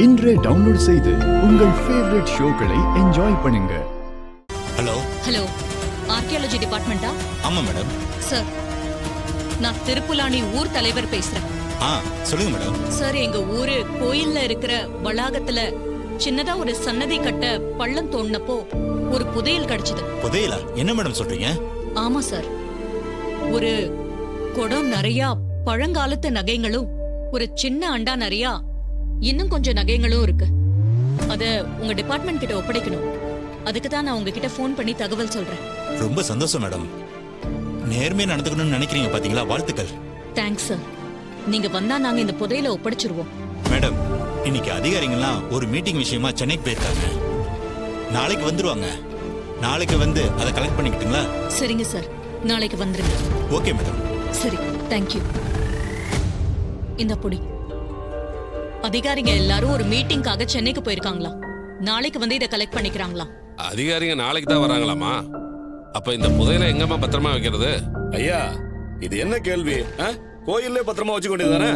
இன்றே டவுன்லோட் செய்து உங்கள் ஃபேவரட் ஷோக்களை என்ஜாய் பண்ணுங்க. ஹலோ, ஆர்கியாலஜி டிபார்ட்மெண்டா? ஆமா மேடம். சார், நான் திருப்புலானி ஊர் தலைவர் பேசுறேன். சொல்லுங்க மேடம். சார், எங்க ஊரு கோயில்ல இருக்கிற வளாகத்துல சின்னதா ஒரு சன்னதி கட்ட பள்ளம் தோண்டினப்போ ஒரு புதையல் கிடைச்சது. புதையலா? என்ன மேடம் சொல்றீங்க? ஆமா சார், ஒரு குடம் நிறைய பழங்காலத்து நகைங்களும் ஒரு சின்ன அண்டா நிறைய இன்னும் கொஞ்சம் நகைங்களும் இருக்கு. அத உங்க டிபார்ட்மெண்ட் கிட்ட ஒப்படைக்கணும். அதுக்கு தான் நான் உங்ககிட்ட ஃபோன் பண்ணி தகவல் சொல்றேன். ரொம்ப சந்தோஷம் மேடம். நேர்மையா நடந்துக்கணும்னு நினைக்கிறீங்க பாத்தீங்களா? வாழ்த்துக்கள். Thanks sir. நீங்க வந்தா நாங்க இந்த புதையலை ஒப்படைச்சிருவோம். மேடம், இன்னைக்கு அதிகாரிகள்லாம் ஒரு மீட்டிங் விஷயமா சென்னைக்கு போயிருக்காங்க. நாளைக்கு வந்துருவாங்க. நாளைக்கு வந்து அதை கலெக்ட் பண்ணிக்கிட்டுங்களா? சரிங்க சார், நாளைக்கு வந்துருங்க. Okay madam. சரி, தேங்க்யூ. இந்த பொடி. அதிகாரிங்க எல்லாரும் ஒரு மீட்டிங்காக சென்னைக்கு போயிருக்காங்களா? நாளைக்கு வந்து இதை கலெக்ட் பண்ணிக்கிறாங்களா? அதிகாரிங்க நாளைக்கு தான் வராங்களாமா? அப்ப இந்த புதையலை எங்கம்மா பத்திரமா வைக்கிறது? ஐயா, இது என்ன கேள்வி? கோயில்ல பத்திரமா வச்சுக்க வேண்டியதுதானே?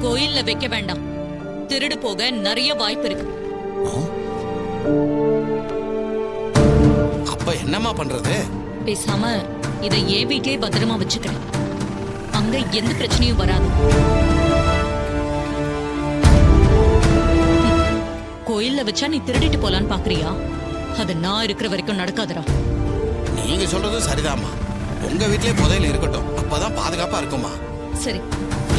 கோயில்ல வைக்க வேண்டாம். திருடு போக நிறைய வாய்ப்பு இருக்கு. அப்ப என்னம்மா பண்றது? பேசாம இதை என் வீட்லயே பத்திரமா வச்சுக்கிறேன். அங்க எந்த பிரச்சனையும் வராது. கோயில்ல வச்சா நீ திருடிட்டு போலான்னு பாக்குறியா? அது நான் இருக்கிற வரைக்கும் நடக்காதுடா. நீங்க சொல்றது சரிதாம்மா. உங்க வீட்லயே புதையல் இருக்கட்டும், அப்பதான் பாதுகாப்பா இருக்குமா. சரி,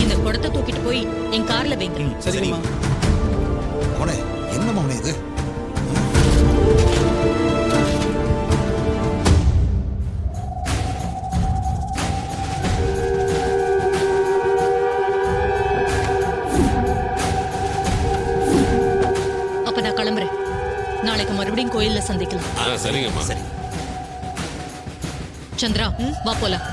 இந்த குடத்தை தூக்கிட்டு போய் என் கார்ல வைங்க. சரிம்மா. மோனே, என்ன மோனே இது? அப்ப நான் கிளம்புறேன். நாளைக்கு மறுபடியும் கோயில்ல சந்திக்கலாம். சரிங்கம்மா. சரி சந்திரா, வா போலாம்.